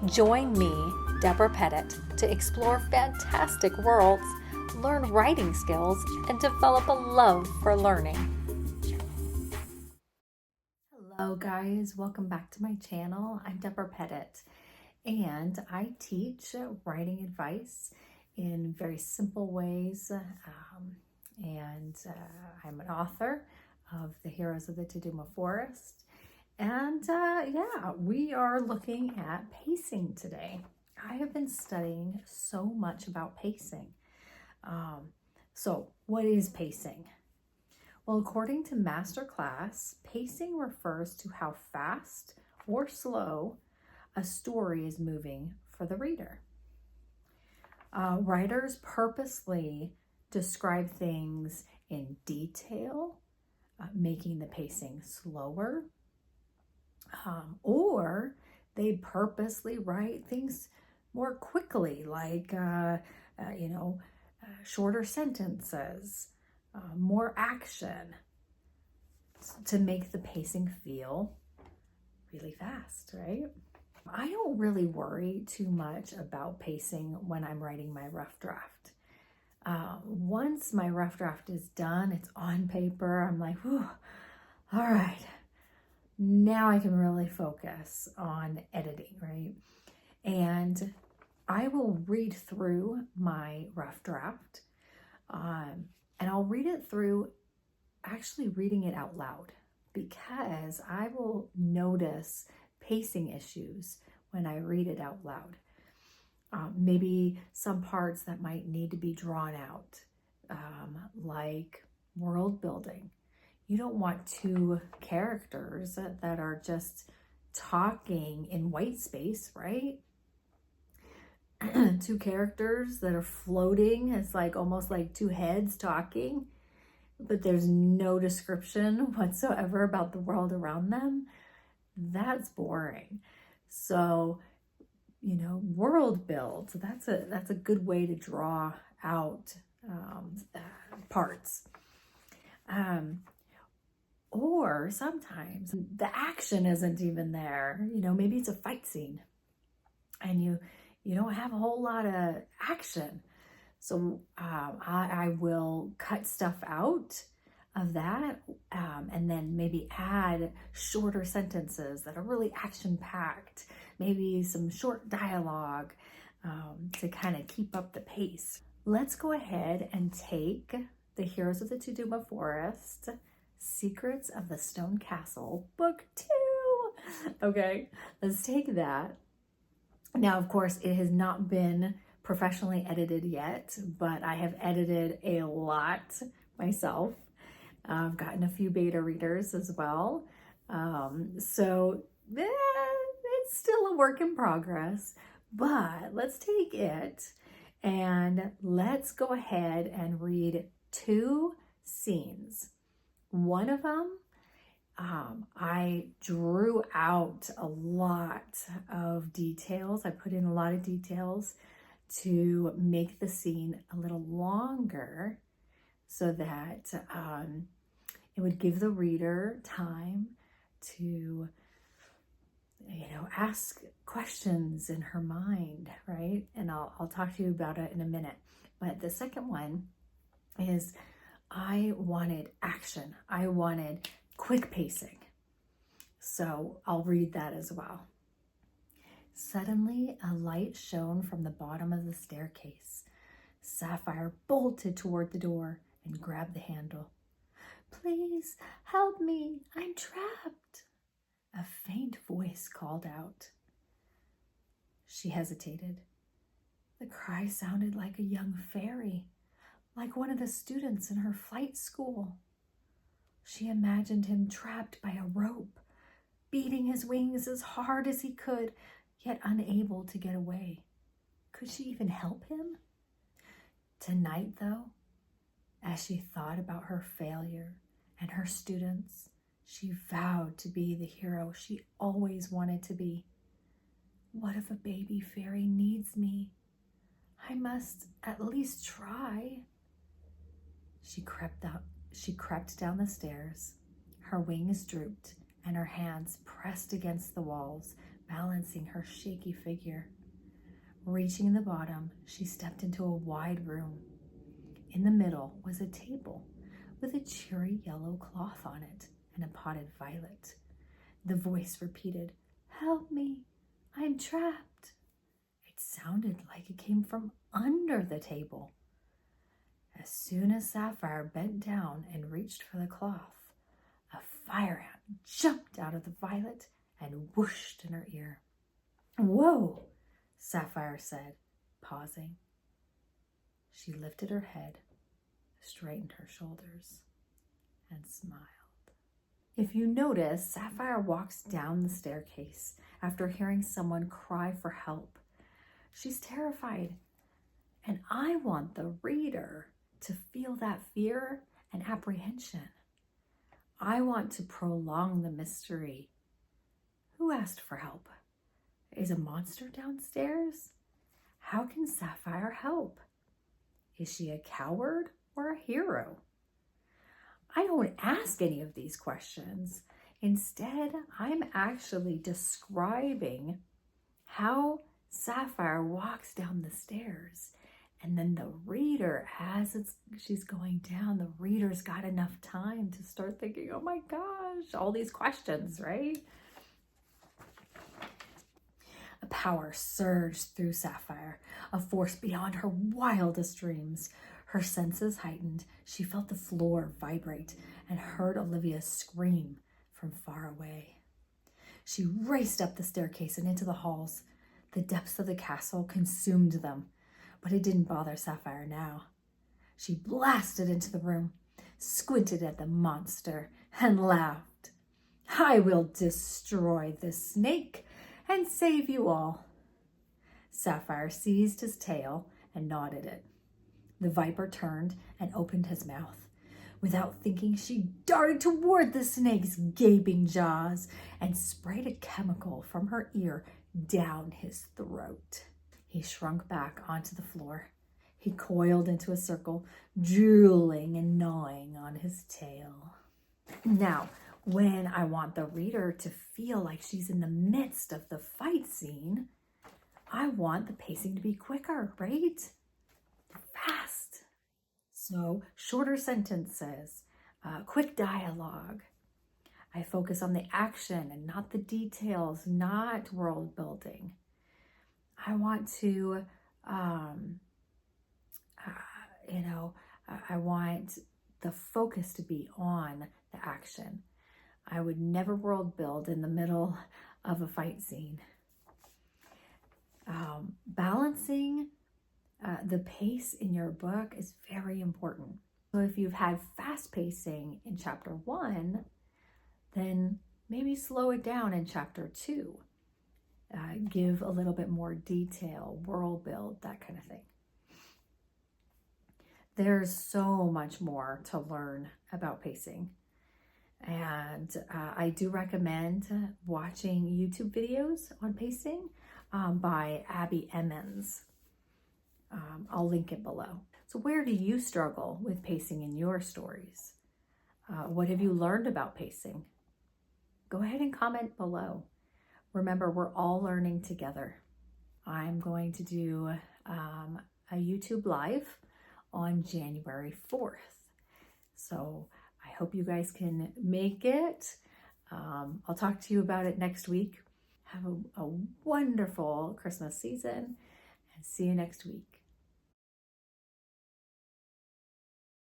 Join me, Deborah Pettit, to explore fantastic worlds, learn writing skills, and develop a love for learning. Hello guys, welcome back to my channel. I'm Deborah Pettit, and I teach writing advice in very simple ways, and I'm an author of The Heroes of the Tuduma Forest. And yeah, we are looking at pacing today. I have been studying so much about pacing. So what is pacing? Well, according to Masterclass, pacing refers to how fast or slow a story is moving for the reader. Writers purposely describe things in detail, making the pacing slower, or they purposely write things more quickly, like, shorter sentences, more action, to make the pacing feel really fast, right? I don't really worry too much about pacing when I'm writing my rough draft. Once my rough draft is done, it's on paper, I'm like, whew, all right, now I can really focus on editing, right? And I will read through my rough draft, and I'll read it through actually reading it out loud, because I will notice pacing issues when I read it out loud. Maybe some parts that might need to be drawn out, like world building. You don't want two characters that are just talking in white space, right? Two characters that are floating. It's like almost like two heads talking, but there's no description whatsoever about the world around them. That's boring. So, world build. That's a good way to draw out parts. Or sometimes the action isn't even there. Maybe it's a fight scene and you don't have a whole lot of action. So I will cut stuff out of that, and then maybe add shorter sentences that are really action-packed, maybe some short dialogue, to kind of keep up the pace. Let's go ahead and take The Heroes of the Tuduma Forest, Secrets of the Stone Castle, Book 2. Okay, let's take that. Now, of course, it has not been professionally edited yet, but I have edited a lot myself. I've gotten a few beta readers as well. So it's still a work in progress, but let's take it and let's go ahead and read two scenes. One of them, I drew out a lot of details. I put in a lot of details to make the scene a little longer so that it would give the reader time to, ask questions in her mind, right? And I'll talk to you about it in a minute. But the second one is I wanted action. I wanted quick pacing. So I'll read that as well. Suddenly, a light shone from the bottom of the staircase. Sapphire bolted toward the door and grabbed the handle. "Please help me, I'm trapped," a faint voice called out. She hesitated. The cry sounded like a young fairy, like one of the students in her flight school. She imagined him trapped by a rope, beating his wings as hard as he could, yet unable to get away. Could she even help him? Tonight, though, as she thought about her failure and her students, she vowed to be the hero she always wanted to be. What if a baby fairy needs me? I must at least try. She crept down the stairs. Her wings drooped and her hands pressed against the walls, balancing her shaky figure. Reaching the bottom, she stepped into a wide room. In the middle was a table with a cheery yellow cloth on it and a potted violet. The voice repeated, "Help me, I'm trapped." It sounded like it came from under the table. As soon as Sapphire bent down and reached for the cloth, a fire ant jumped out of the violet and whooshed in her ear. "Whoa," Sapphire said, pausing. She lifted her head, straightened her shoulders, and smiled. If you notice, Sapphire walks down the staircase after hearing someone cry for help. She's terrified, and I want the reader to feel that fear and apprehension. I want to prolong the mystery. Who asked for help? Is a monster downstairs? How can Sapphire help? Is she a coward or a hero? I don't ask any of these questions. Instead, I'm actually describing how Sapphire walks down the stairs. And then the reader, she's going down, the reader's got enough time to start thinking, oh my gosh, all these questions, right? A power surged through Sapphire, a force beyond her wildest dreams. Her senses heightened. She felt the floor vibrate and heard Olivia scream from far away. She raced up the staircase and into the halls. The depths of the castle consumed them, but it didn't bother Sapphire now. She blasted into the room, squinted at the monster, and laughed. "I will destroy this snake and save you all." Sapphire seized his tail and knotted it. The viper turned and opened his mouth. Without thinking, she darted toward the snake's gaping jaws and sprayed a chemical from her ear down his throat. He shrunk back onto the floor. He coiled into a circle, drooling and gnawing on his tail. Now, when I want the reader to feel like she's in the midst of the fight scene, I want the pacing to be quicker, right? Fast. So shorter sentences, quick dialogue. I focus on the action and not the details, not world building. I want to, I want the focus to be on the action. I would never world build in the middle of a fight scene. Balancing the pace in your book is very important. So if you've had fast pacing in chapter 1, then maybe slow it down in chapter 2. Give a little bit more detail, world build, that kind of thing. There's so much more to learn about pacing. And I do recommend watching YouTube videos on pacing by Abbie Emmons. I'll link it below. So where do you struggle with pacing in your stories? What have you learned about pacing? Go ahead and comment below. Remember, we're all learning together. I'm going to do a YouTube Live on January 4th. So I hope you guys can make it. I'll talk to you about it next week. Have a wonderful Christmas season and see you next week.